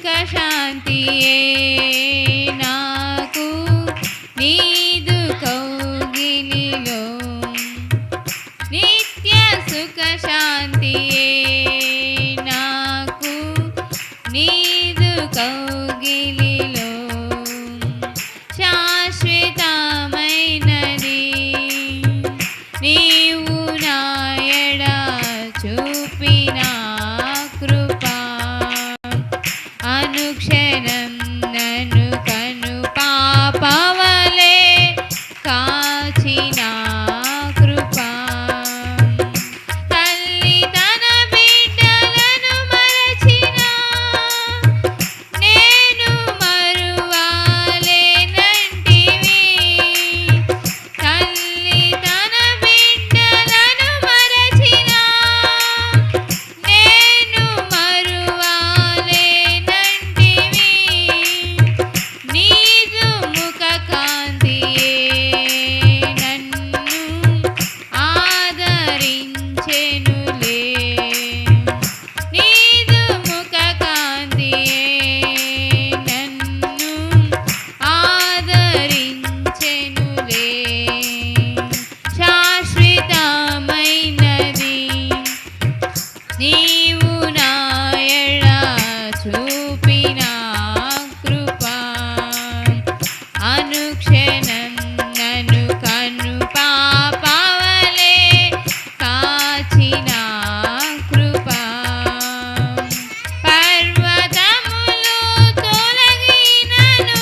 శాంతియే నాకు నీదు కౌగిలిలో నిత్య సుఖ శాంతియే నాకు నీదు కౌగిలిలో శాశ్వతమైనది నీవు నాయడ చూపిన కృపా అనుక్షణం నన్ను కను పాపవలే కాచిన కృపా తల్లి తన బిడ్డలను మరచిన నేను మరువాలేనంటివి తల్లి తన బిడ్డలను మరచిన నేను మరువాలేనంటివి నీదు ముఖ కాంతియే నన్ను ఆదరించెనులే నీదు ముఖ కాంతియే నన్ను ఆదరించెనులే శాశ్వతమైనది నీవు నాయడ చూపిన కృపా అనుక్షణం నన్ను కను పాపవలే కాచిన కృపా పర్వతములు తొలగినను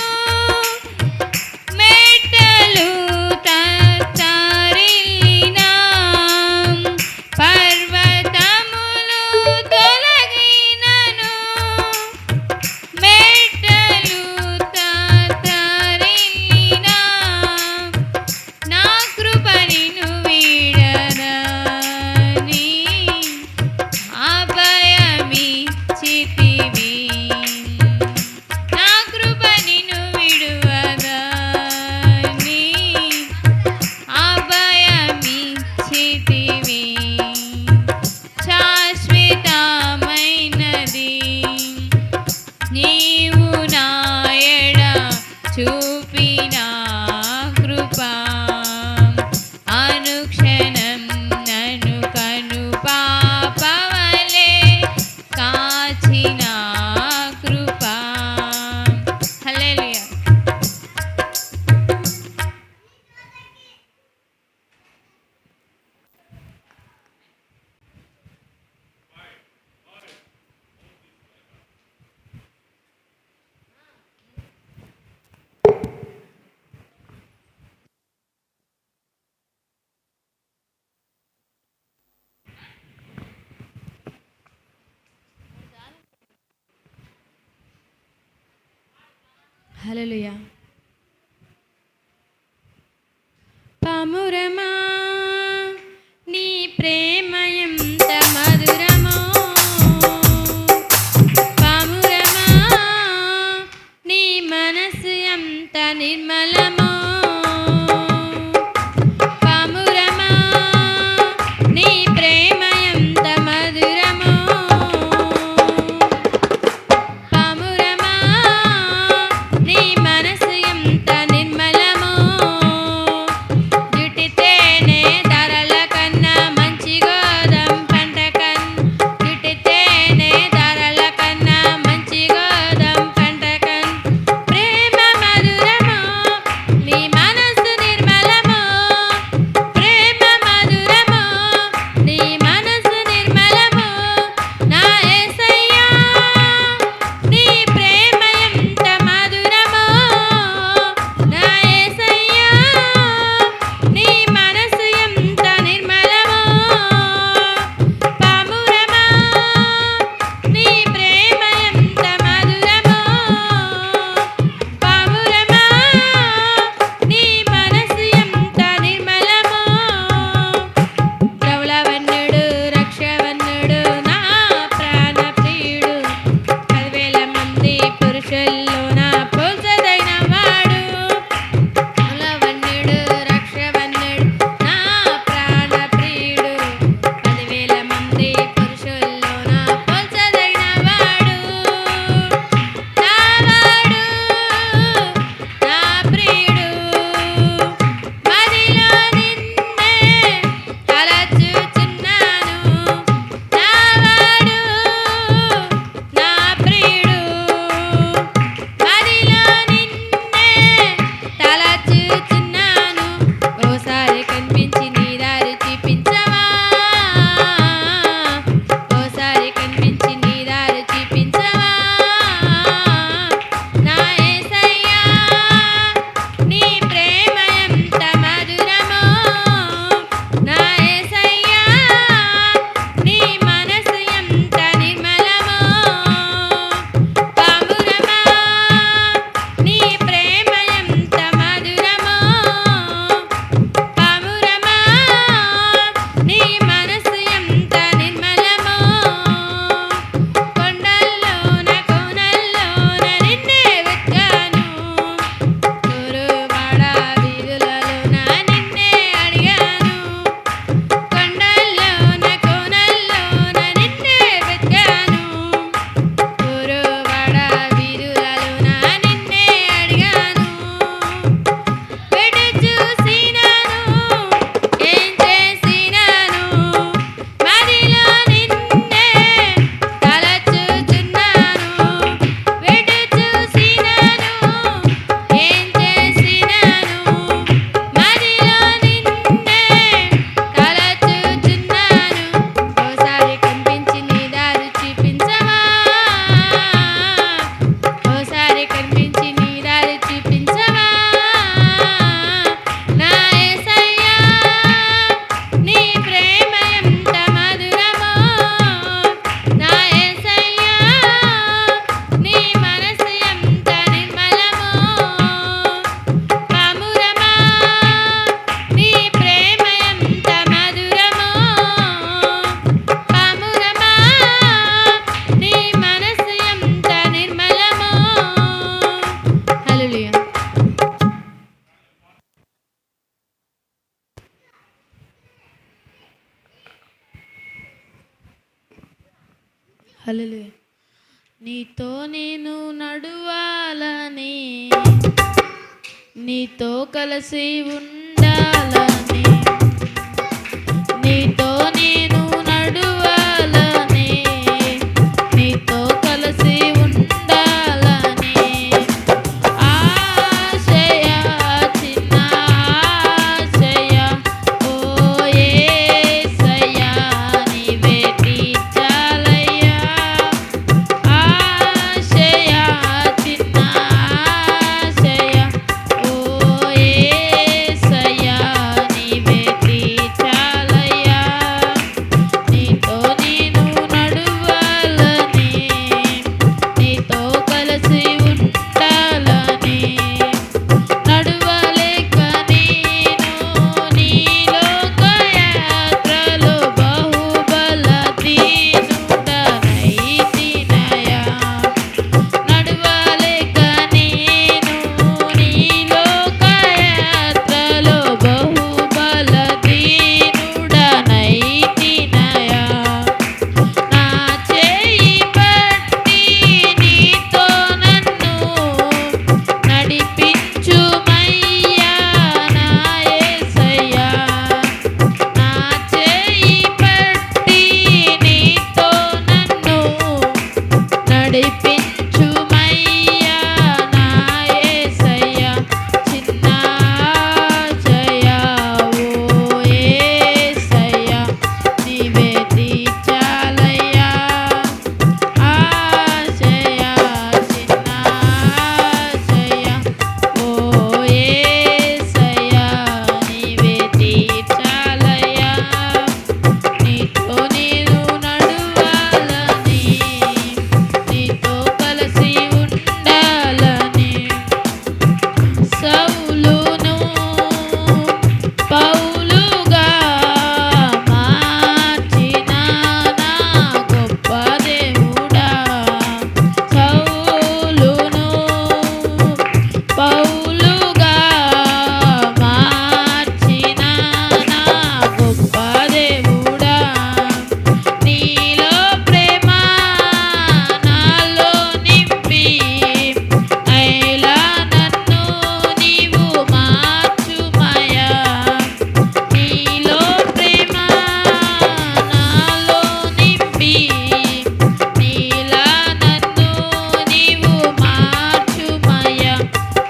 మెట్టలు తత్తరిల్లినా పర్వతములు తొలగినను మెట్టలు తత్తరిల్లినా నా కృప నిన్ను వీడనని అభయమిచ్చితివి నా కృప నిన్ను విడువదని అభయమిచ్చితివి శాశ్వతమైనది నీవు నాయడ చూపిన కృపా అనుక్షణం నన్ను కను పాపవలే కాచిన కృపా హల్లెలూయా హల్లెలూయా పామురమా నీ ప్రేమ ఎంత మధురమో పామురమా నీ మనసు ఎంత నిర్మలమో పామురమా నీ ప్రేమ ఎంత మధురమో పామురమా నీ మనసు హల్లెలూయా. నీతో నేను నడువాలని, నీతో కలిసి ఉండాలని, నీతో నేను నడువాలని, నీతో కలిసి ఉండాలని ఆశయ, చిన్న ఆశయ, ఓ యేసయ్యా నీవే తీర్చాలయ్యా. ఆశయ, చిన్న ఆశయ, ఓ యేసయ్యా నీవే తీర్చాలయ్యా. నీతో నేను నడువాలని, నీతో కలిసి ఉండాలని, నడువలేక నేను నీ లోకయాత్రలో బహుబలహీనుడనైతినయా. నడువలేక నేను నీ లోకయాత్రలో బహుబలహీనుడనైతినయా. నా చేయి పట్టి నీతో నన్ను నడిపించుమయ్యా నా యేసయ్యా. నా చేయి పట్టి నీతో నన్ను నడిపించుమయ్యా నా యేసయ్యా. చిన్న ఆశయ, ఓ యేసయ్యా నీవే తీర్చాలయ్యా. ఆశయ, చిన్న ఆశయ, ఓ యేసయ్యా నీవే తీర్చాలయ్యా. నీతో నేను నడువాలని, నీతో కలిసి ఉండాలని, సౌలును పౌలుగా మార్చిన నా గొప్ప దేవుడా. సౌలును పౌలుగా మార్చిన నా గొప్ప దేవుడా. నీలో ప్రేమ నాలో నింపి ఐలా నన్ను నీవు మార్చుమయ్యా. నీలో ప్రేమ నాలో నింపి నీలా నన్ను నీవు మార్చుమయ్యా.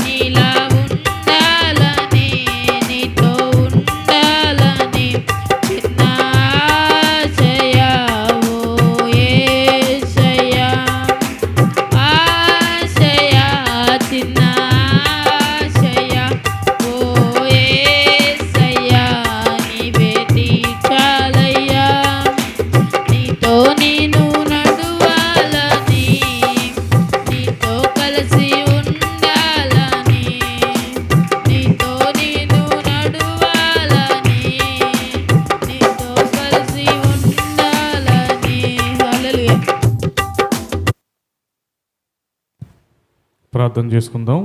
నీలా ఉండాలని, నీతో ఉండాలని, చిన్న ఆశయ, ఓ యేసయ్యా. ఆశయ, చిన్న ఆశయ, ఓ యేసయ్యా నీవే తీర్చాలయ్యా. నీతో నేను నడువాలని, నీతో కలిసి ఉండాలని, నీతో నేను నడువాలని, నీతో కలిసి ఉండాలని. హల్లెలూయా. ప్రార్థన చేసుకుందాం.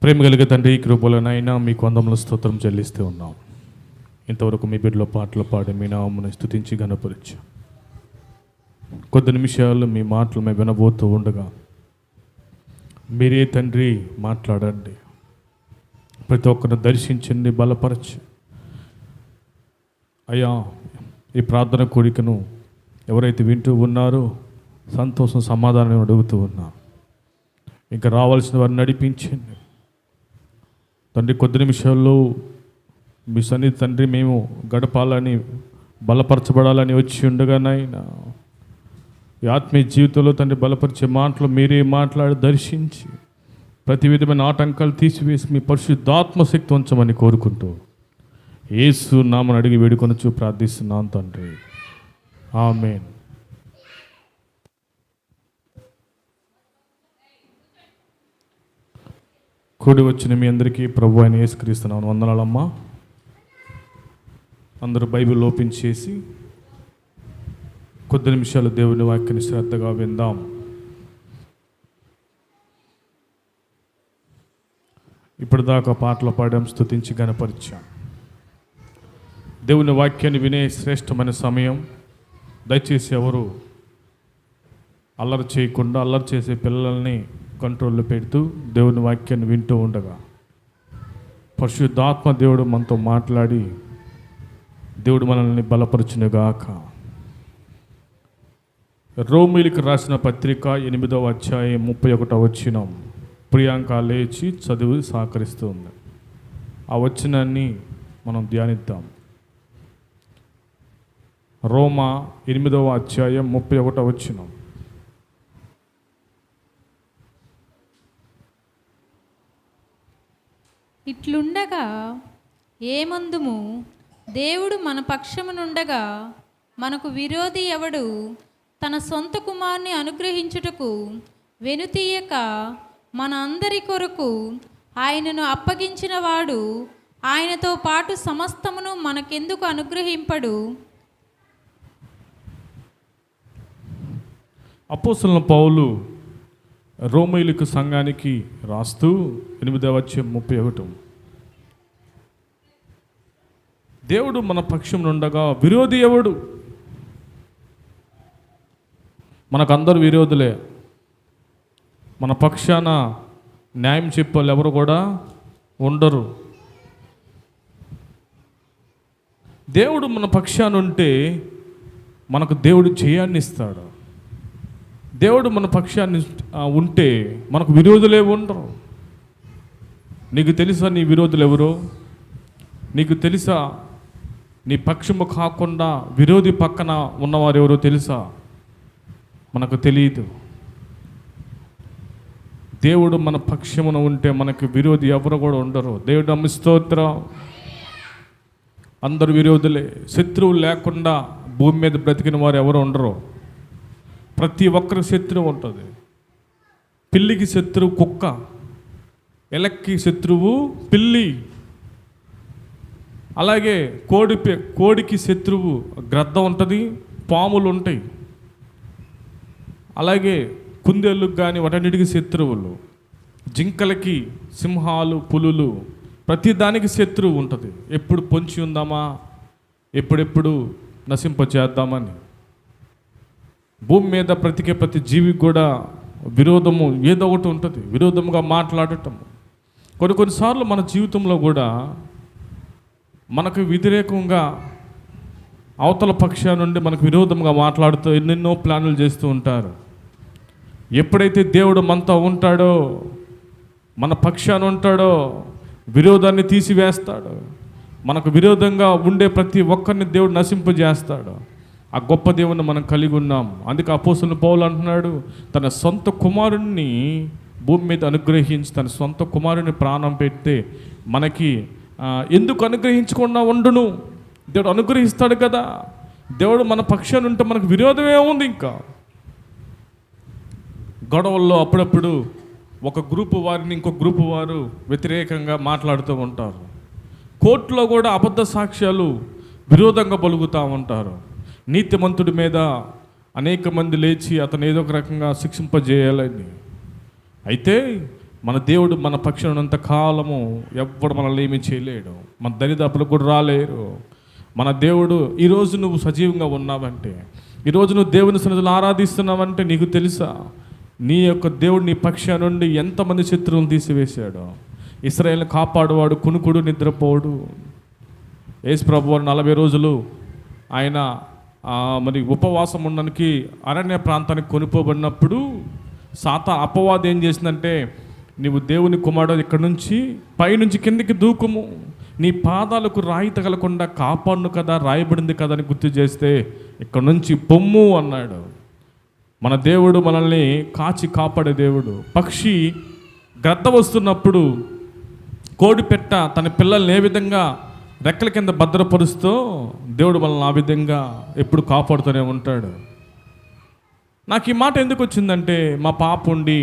ప్రేమ కలిగే తండ్రి, కృపలనైనా మీకు వందముల స్తోత్రం చెల్లిస్తూ ఉన్నాం. ఇంతవరకు మీ బిడ్డలో పాటలు పాడి మీ నామమును స్తుతించి ఘనపరచు. కొద్ది నిమిషాలు మీ మాటలు మేము వినబోతూ ఉండగా మీరే తండ్రి మాట్లాడండి. ప్రతి ఒక్కరిని దర్శించండి, బలపరచు అయ్యా. ఈ ప్రార్థన కోరికను ఎవరైతే వింటూ ఉన్నారో సంతోషం, సమాధానం అడుగుతూ ఉన్నా. ఇంకా రావాల్సిన వారిని నడిపించండి తండ్రి. కొద్ది నిమిషాల్లో మీ సన్నిధి తండ్రి మేము గడపాలని, బలపరచబడాలని వచ్చి ఉండగానైనా ఈ ఆత్మీయ జీవితంలో తండ్రి బలపరిచే మాటలు మీరే మాట్లాడి దర్శించి ప్రతి విధమైన ఆటంకాలు తీసివేసి మీ పరిశుద్ధాత్మ శక్తి ఉంచమని కోరుకుంటూ యేసు నామమున అడిగి వేడుకొనుచు ప్రార్థిస్తున్నాను తండ్రి. ఆమేన్. కూడి వచ్చిన మీ అందరికీ ప్రభు అయిన యేసుక్రీస్తున్నాను వందనాలమ్మా. అందరూ బైబిల్ ఓపెన్ చేసి కొద్ది నిమిషాలు దేవుని వాక్యాన్ని శ్రద్ధగా విందాం. ఇప్పటిదాకా పాటలు పాడాం, స్తుతించి గణపరిచాం. దేవుని వాక్యాన్ని వినే శ్రేష్టమైన సమయం. దయచేసి ఎవరు అల్లరి చేయకుండా, అల్లరి చేసే పిల్లల్ని కంట్రోల్లో పెడుతూ దేవుని వాక్యాన్ని వింటూ ఉండగా పరిశుద్ధాత్మ దేవుడు మనతో మాట్లాడి దేవుడు మనల్ని బలపరచునుగాక. రోమీయులకు రాసిన పత్రిక 8వ అధ్యాయం 31వ వచనం ప్రియాంక లేచి చదివి సహకరిస్తుంది. ఆ వచనాన్ని మనం ధ్యానిద్దాం. రోమా 8వ అధ్యాయం 31వ వచనం. ఇట్లుండగా ఏమందుము, దేవుడు మన పక్షమునుండగా మనకు విరోధి ఎవడు? తన సొంత కుమారుని అనుగ్రహించుటకు వెనుతీయక మన అందరి కొరకు ఆయనను అప్పగించిన వాడు ఆయనతో పాటు సమస్తమును మనకెందుకు అనుగ్రహింపడు? అపోస్తలుల పౌలు రోమీయులకు సంఘానికి రాస్తూ 8వ అధ్యాయం 31, దేవుడు మన పక్షం నుండగా విరోధి ఎవడు? మనకందరు విరోధులే. మన పక్షాన న్యాయం చెప్పాలి ఎవరు కూడా ఉండరు. దేవుడు మన పక్షాన ఉంటే మనకు దేవుడు జయాన్ని ఇస్తాడు. దేవుడు మన పక్షాన్ని ఉంటే మనకు విరోధులే ఉండరు. నీకు తెలుసా నీ విరోధులు ఎవరో? నీకు తెలుసా నీ పక్షము కాకుండా విరోధి పక్కన ఉన్నవారు ఎవరో తెలుసా? మనకు తెలియదు. దేవుడు మన పక్షమున ఉంటే మనకు విరోధి ఎవరు కూడా ఉండరు. దేవుడు నమ్మి స్తోత్రం. అందరు విరోధులే. శత్రువులు లేకుండా భూమి మీద బ్రతికిన వారు ఎవరు ఉండరు. ప్రతి ఒక్కరికి శత్రువు ఉంటుంది. పిల్లికి శత్రువు కుక్క, ఎలక్కి శత్రువు పిల్లి, అలాగే కోడికి శత్రువు గ్రద్ద ఉంటుంది, పాములు ఉంటాయి. అలాగే కుందేళ్ళకు కానీ వాటన్నిటికీ శత్రువులు. జింకలకి, సింహాలు, పులులు, ప్రతి దానికి శత్రువు ఉంటుంది. ఎప్పుడు పొంచి ఉందామా, ఎప్పుడెప్పుడు నశింపచేద్దామని. భూమి మీద బ్రతికే ప్రతి జీవికి కూడా విరోధము ఏదో ఒకటి ఉంటుంది. విరోధముగా మాట్లాడటం. కొన్నిసార్లు మన జీవితంలో కూడా మనకు వ్యతిరేకంగా అవతల పక్షాల నుండి మనకు విరోధంగా మాట్లాడుతూ ఎన్నెన్నో ప్లాన్లు చేస్తూ ఉంటారు. ఎప్పుడైతే దేవుడు మనతో ఉంటాడో, మన పక్షాన ఉంటాడో, విరోధాన్ని తీసివేస్తాడు. మనకు విరోధంగా ఉండే ప్రతి ఒక్కరిని దేవుడు నశింపజేస్తాడు. ఆ గొప్ప దేవుని మనం కలిగి ఉన్నాం. అందుకే అపోస్తలుడు పౌలు అంటున్నాడు, తన సొంత కుమారుణ్ణి భూమి మీద అనుగ్రహించి తన సొంత కుమారుని ప్రాణం పెడితే మనకి ఎందుకు అనుగ్రహించకుండా ఉండును? దేవుడు అనుగ్రహిస్తాడు కదా. దేవుడు మన పక్షాన ఉంటే మనకు విరోధమే ఉంది. ఇంకా గొడవల్లో అప్పుడప్పుడు ఒక గ్రూపు వారిని ఇంకొక గ్రూపు వారు వ్యతిరేకంగా మాట్లాడుతూ ఉంటారు. కోర్టులో కూడా అబద్ధ సాక్ష్యాలు విరోధంగా పలుకుతూ ఉంటారు. నీతిమంతుడి మీద అనేక మంది లేచి అతను ఏదో ఒక రకంగా శిక్షింపజేయాలని. అయితే మన దేవుడు మన పక్షాన ఉన్నంత కాలము ఎవ్వడు మనల్ని ఏమీ చేయలేడు. మన దరిదాపులకు కూడా రాలేరు. మన దేవుడు ఈరోజు నువ్వు సజీవంగా ఉన్నావంటే, ఈరోజు నువ్వు దేవుని సన్నిధిలో ఆరాధిస్తున్నావంటే నీకు తెలుసా నీ యొక్క దేవుడు నీ పక్షాన నుండి ఎంతమంది శత్రువులను తీసివేశాడో. ఇశ్రాయేలును కాపాడువాడు కునుకుడు నిద్రపోడు. యేసు ప్రభువు 40 రోజులు ఆయన మరి ఉపవాసం ఉండడానికి అరణ్య ప్రాంతానికి కొనిపోబడినప్పుడు అపవాది ఏం చేసిందంటే, నీవు దేవుని కుమారుడు ఇక్కడ నుంచి పైనుంచి కిందికి దూకుము, నీ పాదాలకు రాయి తగలకుండా కాపాడును కదా, రాయబడింది కదా అని గుర్తు చేస్తే ఇక్కడ నుంచి పొమ్ము అన్నాడు. మన దేవుడు మనల్ని కాచి కాపాడే దేవుడు. పక్షి గ్రద్ద వస్తున్నప్పుడు కోడిపెట్ట తన పిల్లల్ని ఏ విధంగా రెక్కల కింద భద్రపరుస్తూ దేవుడు మనల్ని ఆ విధంగా ఎప్పుడు కాపాడుతూనే ఉంటాడు. నాకు ఈ మాట ఎందుకు వచ్చిందంటే, మా పాప ఉండి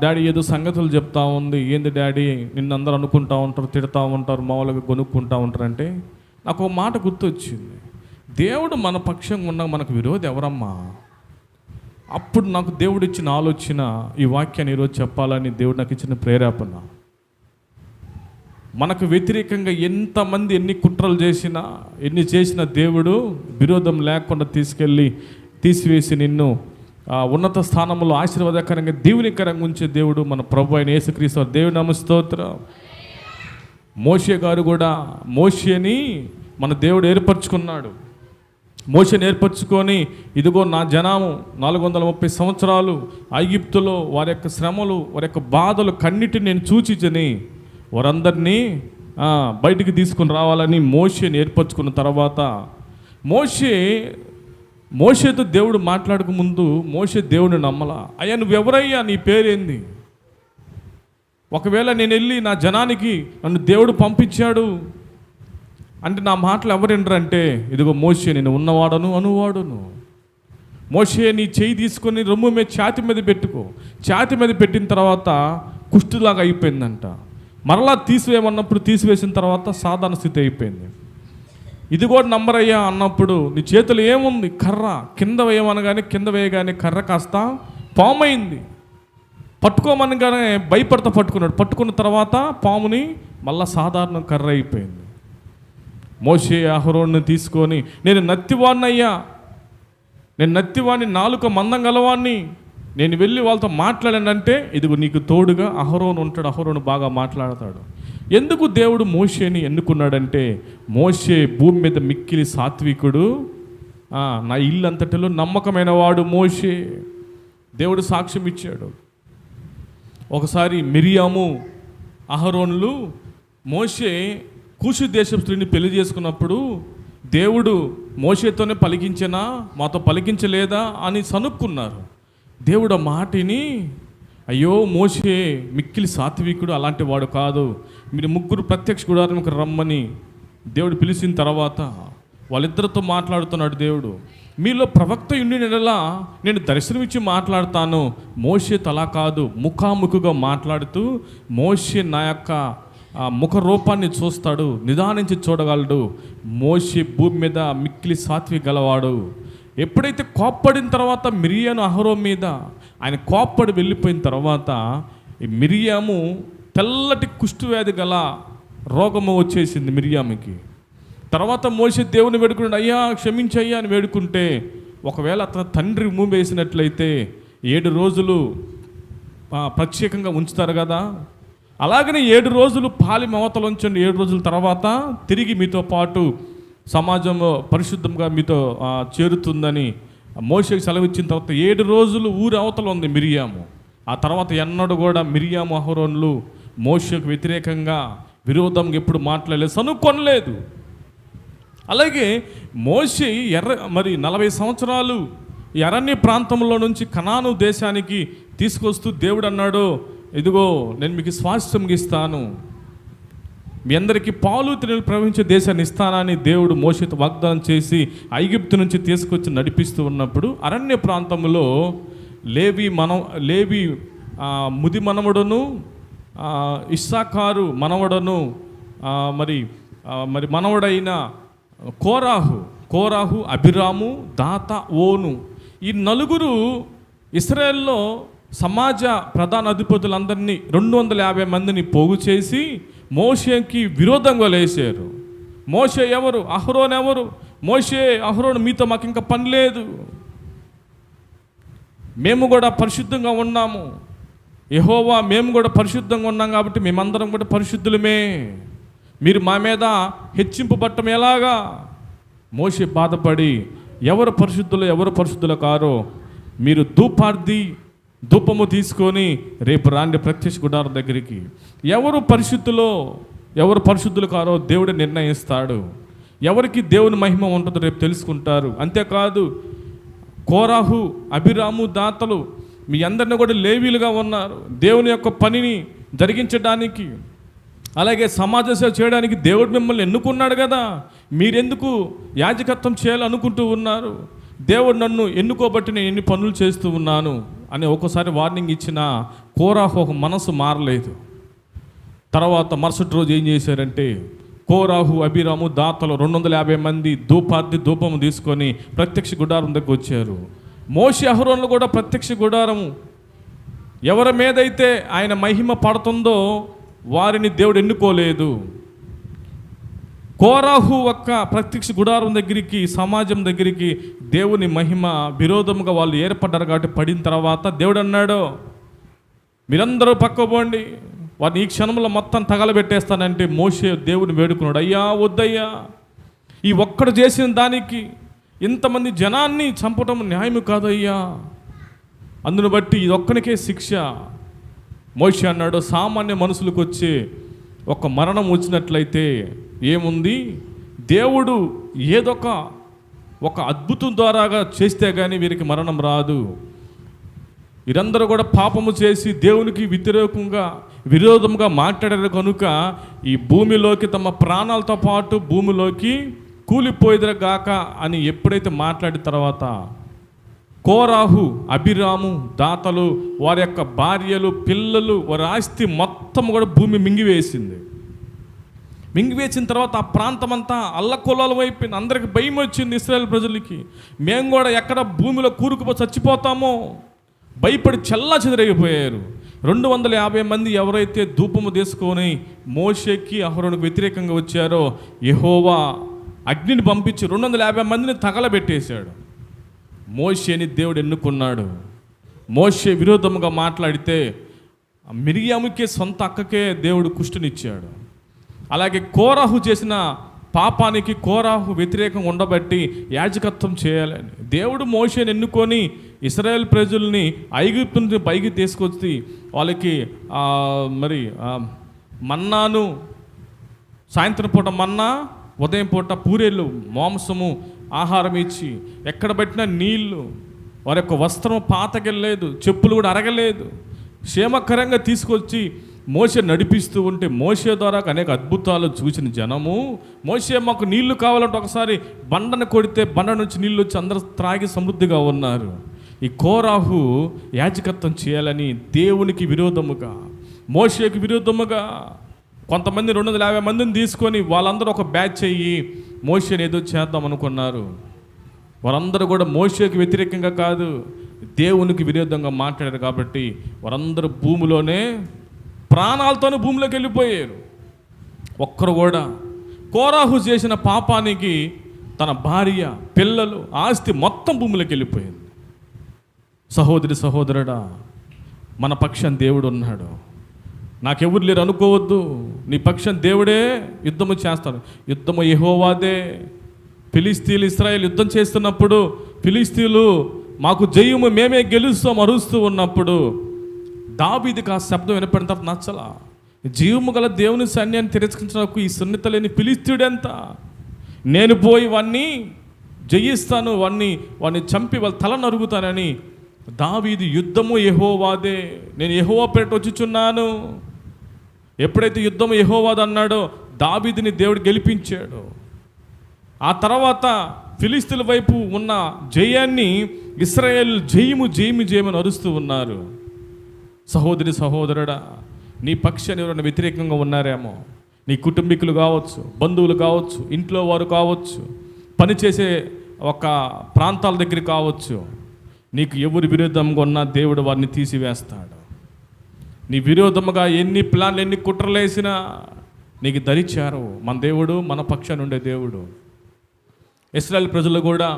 డాడీ ఏదో సంగతులు చెప్తా ఉంది. ఏంది డాడీ, నిన్ను అందరూ అనుకుంటా ఉంటారు, తిడతా ఉంటారు, మామూలుగా కొనుక్కుంటా ఉంటారంటే నాకు ఒక మాట గుర్తొచ్చింది. దేవుడు మన పక్షంగా ఉన్న మనకు విరోధి ఎవరమ్మా? అప్పుడు నాకు దేవుడు ఇచ్చిన ఆలోచన, ఈ వాక్యాన్ని ఈరోజు చెప్పాలని దేవుడు నాకు ఇచ్చిన ప్రేరేపణ. మనకు వ్యతిరేకంగా ఎంతమంది ఎన్ని కుట్రలు చేసినా ఎన్ని చేసినా దేవుడు విరోధం లేకుండా తీసివేసి నిన్ను ఉన్నత స్థానంలో ఆశీర్వాదకరంగా దీవెనకరంగా ఉంచే దేవుడు మన ప్రభు అయిన యేసుక్రీస్తు. దేవుని నామ స్తోత్రం. మోషే గారు కూడా మోషేని మన దేవుడు ఏర్పరచుకున్నాడు. మోషేని ఏర్పరచుకొని ఇదిగో నా జనాము 430 సంవత్సరాలు ఐగుప్తులో వారి యొక్క శ్రమలు వారి యొక్క బాధలు కన్నిటిని నేను చూచిని వారందరినీ బయటికి తీసుకుని రావాలని మోషేని ఏర్పరచుకున్న తర్వాత మోషేతో దేవుడు మాట్లాడక ముందు మోషే దేవుడిని నమ్మలా. అయ్యా నువ్వెవరయ్యా, నీ పేరేంది? ఒకవేళ నేను వెళ్ళి నా జనానికి నన్ను దేవుడు పంపించాడు అంటే నా మాటలు ఎవరేంటారంటే, ఇదిగో మోషే నేను ఉన్నవాడను అనువాడును. మోషే నీ చేయి తీసుకొని రొమ్ము మీద ఛాతి మీద పెట్టుకో. ఛాతి మీద పెట్టిన తర్వాత కుష్టులాగా అయిపోయిందంట. మరలా తీసివేయమన్నప్పుడు తీసివేసిన తర్వాత సాధారణ స్థితి అయిపోయింది. ఇది కూడా నంబరయ్యా అన్నప్పుడు నీ చేతులు ఏముంది? కర్ర. కింద వేయగానే కర్ర కాస్త పామైంది. పట్టుకోమనగానే భయపడతా పట్టుకున్నాడు. పట్టుకున్న తర్వాత పాముని మళ్ళా సాధారణ కర్ర అయిపోయింది. మోషే అహరోన్ని తీసుకొని నేను నత్తివాడినయ్యా, నేను నత్తివాడిని, నాలుక మందం గలవాడిని, నేను వెళ్ళి వాళ్ళతో మాట్లాడానంటే ఇదిగో నీకు తోడుగా అహరోను ఉంటాడు. అహరోను బాగా మాట్లాడతాడు. ఎందుకు దేవుడు మోషేని ఎన్నుకున్నాడంటే, మోషే భూమి మీద మిక్కిలి సాత్వికుడు, నా ఇల్లు అంతటిలో నమ్మకమైన వాడు మోషే. దేవుడు సాక్ష్యం ఇచ్చాడు. ఒకసారి మిరియాము అహరోనులు మోషే కూషు దేశపు స్త్రీని పెళ్లి చేసుకున్నప్పుడు దేవుడు మోషేతోనే పలికించనా, మాతో పలికించలేదా అని సనుక్కున్నారు. దేవుడు ఆ మాటిని, అయ్యో మోషే మిక్కిలి సాత్వికుడు, అలాంటి వాడు కాదు, మీరు ముగ్గురు ప్రత్యక్ష గుడారంకి రమ్మని దేవుడు పిలిచిన తర్వాత వాళ్ళిద్దరితో మాట్లాడుతున్నాడు దేవుడు. మీలో ప్రవక్త ఉండినలా నేను దర్శనమిచ్చి మాట్లాడతాను. మోషే తలా కాదు, ముఖాముఖిగా మాట్లాడుతూ మోషే నా యొక్క ముఖ రూపాన్ని చూస్తాడు, నిదానించి చూడగలడు. మోషే భూమి మీద మిక్కిలి సాత్విక గలవాడు. ఎప్పుడైతే కోప్పడిన తర్వాత మిరియాను అహరోను మీద ఆయన కోప్పడి వెళ్ళిపోయిన తర్వాత ఈ మిరియాము తెల్లటి కుష్ఠవ్యాధి గల రోగము వచ్చేసింది మిరియాముకి. తర్వాత మోషే దేవుని వేడుకున్నాడు, అయ్యా క్షమించయ్యా అని వేడుకుంటే, ఒకవేళ అతను తండ్రి ఉమ్ము వేసినట్లయితే 7 రోజులు ప్రత్యేకంగా ఉంచుతారు కదా, అలాగనే 7 రోజులు పాలి మమతలు ఉంచండి, 7 రోజుల తర్వాత తిరిగి మీతో పాటు సమాజంలో పరిశుద్ధంగా మీతో చేరుతుందని మోషేకి సెలవిచ్చిన తర్వాత 7 రోజులు ఊరి అవతల ఉంది మిరియాము. ఆ తర్వాత ఎన్నడూ కూడా మిరియాము అహరోనులు మోషేకు వ్యతిరేకంగా విరోధంగా ఎప్పుడు మాట్లాడలేదు, సనుక్కొనలేదు. అలాగే మోషే మరి 40 సంవత్సరాలు ఈ అరణ్య ప్రాంతంలో నుంచి కనాను దేశానికి తీసుకొస్తూ దేవుడు అన్నాడు, ఇదిగో నేను మీకు స్వాస్థ్యం ఇస్తాను, మీ అందరికీ పాలు తేనెలు ప్రవహించే దేశాన్ని ఇస్తానని దేవుడు మోషేతో వాగ్దానం చేసి ఐగుప్తు నుంచి తీసుకొచ్చి నడిపిస్తూ ఉన్నప్పుడు అరణ్య ప్రాంతంలో లేవి ముది మనవడును ఇస్సాకారు మనవడును మరి మనవడైన కోరాహు అభిరాము దాత ఓను, ఈ 4 ఇశ్రాయేల్లో సమాజ ప్రధాన అధిపతులందరినీ 250 మందిని పోగు చేసి మోషేకి విరోధంగా లేచారు. మోషే ఎవరు, అహరోను ఎవరు? మోషే అహరోను మీతో మాకు ఇంకా పని లేదు, మేము కూడా పరిశుద్ధంగా ఉన్నాము, యెహోవా మేము కూడా పరిశుద్ధంగా ఉన్నాం కాబట్టి మేమందరం కూడా పరిశుద్ధులమే, మీరు మా మీద హెచ్చింపబట్టం ఎలాగా? మోషే బాధపడి ఎవరు పరిశుద్ధులు కారో మీరు ధూపము తీసుకొని రేపు రాండి ప్రత్యక్ష గుడారం దగ్గరికి. ఎవరు పరిశుద్ధులు కారో దేవుడు నిర్ణయిస్తాడు. ఎవరికి దేవుని మహిమ ఉంటుందో రేపు తెలుసుకుంటారు. అంతేకాదు కోరాహు అభిరాము దాతలు మీ అందరినీ కూడా లేవీలుగా ఉన్నారు, దేవుని యొక్క పనిని జరిగించడానికి, అలాగే సమాజ సేవ చేయడానికి దేవుడు మిమ్మల్ని ఎన్నుకున్నాడు కదా, మీరెందుకు యాజకత్వం చేయాలనుకుంటూ ఉన్నారు? దేవుడు నన్ను ఎన్నుకోబట్టి నేను ఎన్ని పనులు చేస్తూ ఉన్నాను అని ఒకసారి వార్నింగ్ ఇచ్చిన కోరాహు ఒక మనసు మారలేదు. తర్వాత మరుసటి రోజు ఏం చేశారంటే కోరాహు అభిరాము దాతలు 250 మంది ధూపము తీసుకొని ప్రత్యక్ష గుడారం దగ్గర వచ్చారు. మోషే అహరోనులు కూడా ప్రత్యక్ష గుడారము ఎవరి మీదైతే ఆయన మహిమ పడుతుందో వారిని దేవుడు ఎన్నుకోలేదు. కోరాహు ఒక్క ప్రత్యక్ష గుడారం దగ్గరికి, సమాజం దగ్గరికి దేవుని మహిమ విరోధముగా వాళ్ళు ఏర్పడ్డారు కాబట్టి పడిన తర్వాత దేవుడు అన్నాడు, మీరందరూ పక్కపోండి, వారిని ఈ క్షణంలో మొత్తం తగలబెట్టేస్తానంటే మోషే దేవుని వేడుకున్నాడు, అయ్యా వద్దయ్యా, ఈ ఒక్కడు చేసిన దానికి ఇంతమంది జనాన్ని చంపటం న్యాయం కాదయ్యా, అందును బట్టి ఇది ఒక్కనికే శిక్ష. మోషే అన్నాడు, సామాన్య మనుషులకు వచ్చే ఒక మరణం వచ్చినట్లయితే ఏముంది, దేవుడు ఏదొక అద్భుతం ద్వారాగా చేస్తే కానీ వీరికి మరణం రాదు. వీరందరూ కూడా పాపము చేసి దేవునికి విరోధంగా మాట్లాడారు కనుక ఈ భూమిలోకి తమ ప్రాణాలతో పాటు భూమిలోకి కూలిపోయేదరు గాక అని ఎప్పుడైతే మాట్లాడిన తర్వాత కోరాహు, అభిరాము, దాతలు, వారి యొక్క భార్యలు, పిల్లలు, వారి ఆస్తి మొత్తం కూడా భూమి మింగివేసింది. మింగివేసిన తర్వాత ఆ ప్రాంతం అంతా అల్లకొల్లాలు అయిపోయింది. అందరికి భయం వచ్చింది ఇశ్రాయేల్ ప్రజలకి, మేము కూడా ఎక్కడ భూమిలో కూరుకుపోయి చచ్చిపోతామో భయపడి చెల్లాచెదరైపోయారు. 250 మంది ఎవరైతే ధూపము తీసుకొని మోషేకి అహరోనుకు వ్యతిరేకంగా వచ్చారో యెహోవా అగ్నిని పంపించి 250 మందిని తగలబెట్టేశాడు. మోషేని దేవుడు ఎన్నుకున్నాడు. మోషే విరోధముగా మాట్లాడితే మిరియాముకే సొంత అక్కకే దేవుడు కుష్టునిచ్చాడు. అలాగే కోరాహు చేసిన పాపానికి కోరాహు వ్యతిరేకంగా ఉండబట్టి యాజకత్వం చేయాలని దేవుడు మోషేని ఎన్నుకొని ఇశ్రాయేల్ ప్రజల్ని ఐగుప్తు నుంచి పైకి తీసుకొచ్చి వాళ్ళకి మన్నాను, సాయంత్రం పూట మన్నా, ఉదయం పూట పూరేళ్ళు, మాంసము, ఆహారం ఇచ్చి ఎక్కడ పెట్టినా నీళ్లు, వారి యొక్క వస్త్రం పాతకెళ్ళలేదు, చెప్పులు కూడా అరగలేదు, క్షేమకరంగా తీసుకొచ్చి మోషే నడిపిస్తూ ఉంటే మోషే ద్వారా అనేక అద్భుతాలు చూసిన జనము, మోషే మాకు నీళ్లు కావాలంటే ఒకసారి బండను కొడితే బండ నుంచి నీళ్ళు వచ్చి అందరూ త్రాగి సమృద్ధిగా ఉన్నారు. ఈ కోరాహు యాజకత్వం చేయాలని దేవునికి విరోధముగా, మోషేకి విరోధముగా కొంతమంది 250 మందిని తీసుకొని వాళ్ళందరూ ఒక బ్యాచ్ అయ్యి మోషేని ఏదో చేద్దాం అనుకున్నారు. వారందరూ కూడా మోషేకి వ్యతిరేకంగా కాదు, దేవునికి విరోధంగా మాట్లాడారు కాబట్టి వారందరూ భూమిలోనే ప్రాణాలతోనే భూమిలోకి వెళ్ళిపోయారు. ఒక్కరు కూడా కోరాహు చేసిన పాపానికి తన భార్య, పిల్లలు, ఆస్తి మొత్తం భూమిలోకి వెళ్ళిపోయింది. సహోదరి సహోదరుడా, మన పక్షం దేవుడు ఉన్నాడు. నాకెవరు లేరు అనుకోవద్దు, నీ పక్షం దేవుడే యుద్ధము చేస్తాడు. యుద్ధము యెహోవాదే. ఫిలిస్తీన్లు ఇశ్రాయేలు యుద్ధం చేస్తున్నప్పుడు ఫిలిస్తీన్లు మాకు జయము, మేమే గెలుస్తాం అరుస్తూ ఉన్నప్పుడు దావీదుకి ఆ శబ్దం వినపడిన తర్వాత నచ్చలా. జీవము గల దేవుని సైన్యాన్ని తిరస్కరించడానికి ఈ సున్నిత లేని ఫిలిస్తీయుడెంత, నేను పోయి వాణ్ణి జయిస్తాను, వాణ్ణి చంపి వాళ్ళ తల నరుగుతానని దావీదు యుద్ధము యెహోవాదే, నేను యెహోవా పేరిట వచ్చుచున్నాను. ఎప్పుడైతే యుద్ధము యెహోవాది అన్నాడో దావీదుని దేవుడు గెలిపించాడు. ఆ తర్వాత ఫిలిస్తీన్ల వైపు ఉన్న జయాన్ని ఇశ్రాయేల్ జయము జయము జయమని అరుస్తూ ఉన్నారు. సహోదరి సహోదరుడా, నీ పక్షాన్ని ఎవరైనా వ్యతిరేకంగా ఉన్నారేమో, నీ కుటుంబీకులు కావచ్చు, బంధువులు కావచ్చు, ఇంట్లో వారు కావచ్చు, పనిచేసే ఒక ప్రాంతాల దగ్గర కావచ్చు, నీకు ఎవరు విరోధంగా ఉన్నా దేవుడు వారిని తీసివేస్తాడు. నీ విరోధముగా ఎన్ని ప్లాన్లు, ఎన్ని కుట్రలు వేసినా నీకు దరిచారు మన దేవుడు, మన పక్షాన్ని ఉండే దేవుడు. ఇశ్రాయేల్ ప్రజలు కూడా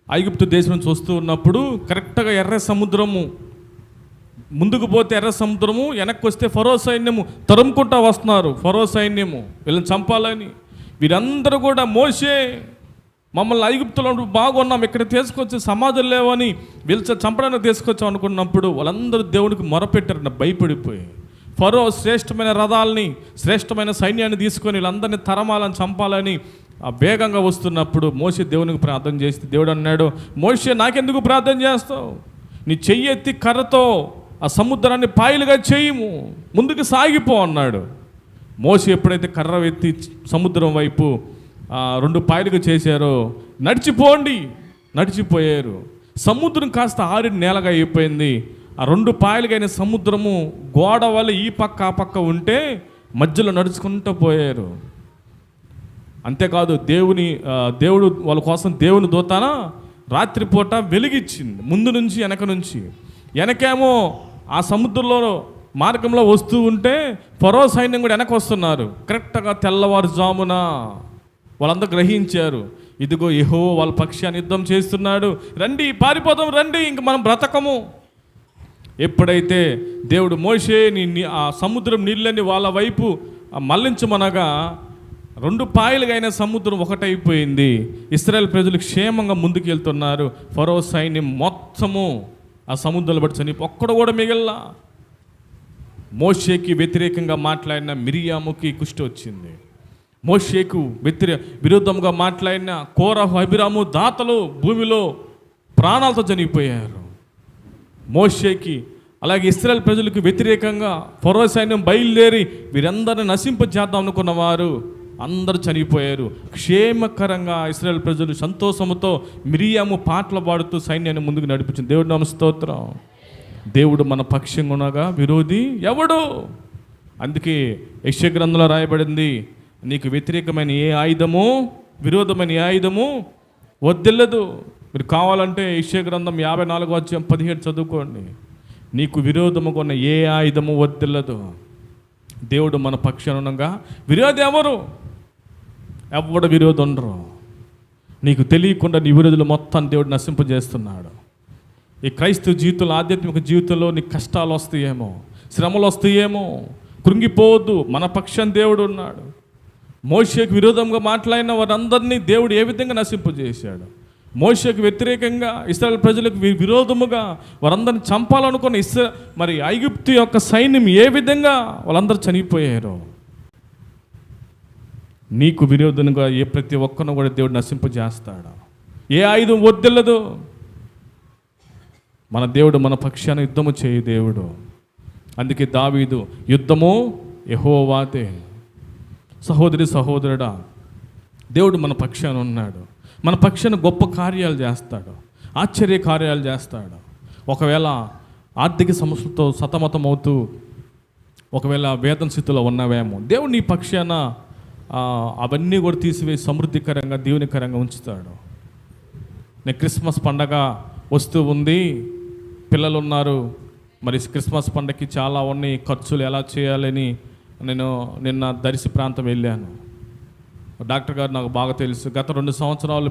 ఐగుప్తు దేశం నుంచి వస్తూ ఉన్నప్పుడు కరెక్ట్గా ఎర్ర సముద్రము, ముందుకు పోతే ఎర్ర సముద్రము, వెనక్కి వస్తే ఫరో సైన్యము తరుముకుంటా వస్తున్నారు. ఫరో సైన్యము వీళ్ళని చంపాలని. వీరందరూ కూడా మోషే మమ్మల్ని ఐగుప్తులో బాగున్నాం, ఇక్కడ తీసుకొచ్చి సమాధులు లేవని వీళ్ళు చంపడానికి తీసుకొచ్చాం అనుకున్నప్పుడు వాళ్ళందరూ దేవునికి మొరపెట్టారు భయపడిపోయి. ఫరో శ్రేష్టమైన రథాలని, శ్రేష్టమైన సైన్యాన్ని తీసుకొని వీళ్ళందరినీ తరమాలని, చంపాలని వేగంగా వస్తున్నప్పుడు మోషే దేవునికి ప్రార్థన చేస్తే దేవుడు అన్నాడు, మోషే నాకెందుకు ప్రార్థన చేస్తావు, నీ చెయ్యి ఎత్తి కర్రతో ఆ సముద్రాన్ని పాయలుగా చేయము, ముందుకు సాగిపో అన్నాడు. మోషే ఎప్పుడైతే కర్ర ఎత్తి సముద్రం వైపు 2 పాయలుగా చేశారో నడిచిపోయారు. సముద్రం కాస్త ఆరిన నేలగా అయిపోయింది. ఆ 2 పాయలుగైన సముద్రము గోడ వల్ల ఈ పక్క ఆ పక్క ఉంటే మధ్యలో నడుచుకుంటూ పోయారు. అంతేకాదు దేవుడు వాళ్ళ కోసం దేవుని దూతాన రాత్రిపూట వెలిగిచ్చింది, ముందు నుంచి వెనక నుంచి. వెనకేమో ఆ సముద్రంలో మార్గంలో వస్తూ ఉంటే ఫరో సైన్యం కూడా వెనక వస్తున్నారు. కరెక్ట్గా తెల్లవారుజామున వాళ్ళందరూ గ్రహించారు, ఇదిగో యెహోవా వాళ్ళ పక్షాన్ని యుద్ధం చేస్తున్నాడు, రండి పారిపోదాం, రండి ఇంక మనం బ్రతకము. ఎప్పుడైతే దేవుడు మోషే ఆ సముద్రం నీళ్ళని వాళ్ళ వైపు మళ్లించమనగా 2 పాయలుగా అయిన సముద్రం ఒకటైపోయింది. ఇశ్రాయేల్ ప్రజలు క్షేమంగా ముందుకు వెళ్తున్నారు. ఫరో సైన్యం మొత్తము ఆ సముద్రంలో పడి చనిపో ఒక్కడు కూడా మిగిల్లా. మోషేకి వ్యతిరేకంగా మాట్లాడిన మిరియాముకి కుష్టి వచ్చింది. మోషేకు విరుద్ధంగా మాట్లాడిన కోరహు, అబీరాము దాతలు భూమిలో ప్రాణాలతో చనిపోయారు. మోషేకి అలాగే ఇశ్రాయేల్ ప్రజలకు వ్యతిరేకంగా ఫరో సైన్యం బయలుదేరి వీరందరిని నశింపజేద్దాం అనుకున్న వారు అందరూ చనిపోయారు. క్షేమకరంగా ఇశ్రాయేల్ ప్రజలు సంతోషంతో మిరియాము పాటలు పాడుతూ సైన్యాన్ని ముందుకు నడిపించింది. దేవుడి నామ స్తోత్రం. దేవుడు మన పక్షంగా ఉండగా విరోధి ఎవడు? అందుకే యెషయా గ్రంథంలో రాయబడింది, నీకు వ్యతిరేకమైన ఏ ఆయుధము, విరోధమైన ఏ ఆయుధము వద్దెల్లదు. మీరు కావాలంటే యెషయా గ్రంథం 54:17 చదువుకోండి. నీకు విరోధముగా ఉన్న ఏ ఆయుధము వద్దెల్లదు. దేవుడు మన పక్షాన ఉండగా విరోధి ఎవరు? ఎవడు విరోధి ఉండరు. నీకు తెలియకుండా నీ విరోధులు మొత్తం దేవుడు నశింపజేస్తున్నాడు. ఈ క్రైస్తవ జీవితంలో, ఆధ్యాత్మిక జీవితంలో నీకు కష్టాలు వస్తాయేమో, శ్రమలు వస్తాయేమో, కృంగిపోవద్దు. మన పక్షాన దేవుడు ఉన్నాడు. మోషేకు విరోధంగా మాట్లాడిన వారందరినీ దేవుడు ఏ విధంగా నశింపజేశాడు. మోషేకు వ్యతిరేకంగా ఇశ్రాయేల్ ప్రజలకు విరోధముగా వారందరిని చంపాలనుకున్న మరి ఐగుప్తు యొక్క సైన్యం ఏ విధంగా వాళ్ళందరూ చనిపోయారు. నీకు విరోధంగా ప్రతి ఒక్కరిని కూడా దేవుడు నశింపజేస్తాడు. ఏ ఆయుధం వద్దెల్లదు. మన దేవుడు మన పక్షాన యుద్ధము చేయి దేవుడు. అందుకే దావీదు, యుద్ధము యెహోవాదే. సహోదరి సహోదరుడా, దేవుడు మన పక్షాన ఉన్నాడు. మన పక్షాన గొప్ప కార్యాలు చేస్తాడు, ఆశ్చర్య కార్యాలు చేస్తాడు. ఒకవేళ ఆర్థిక సమస్యలతో సతమతమవుతూ ఒకవేళ వేదన స్థితిలో ఉన్నావేమో, దేవుడు నీ పక్షాన అవన్నీ కూడా తీసివేసి సమృద్ధికరంగా దీవెనకరంగా ఉంచుతాడు. నేను క్రిస్మస్ పండగ వస్తూ ఉంది, పిల్లలు ఉన్నారు, మరి క్రిస్మస్ పండగకి చాలా ఉన్నాయి, ఖర్చులు ఎలా చేయాలని నేను నిన్న దర్శి ప్రాంతం వెళ్ళాను. డాక్టర్ గారు నాకు బాగా తెలుసు, గత 2 సంవత్సరాలు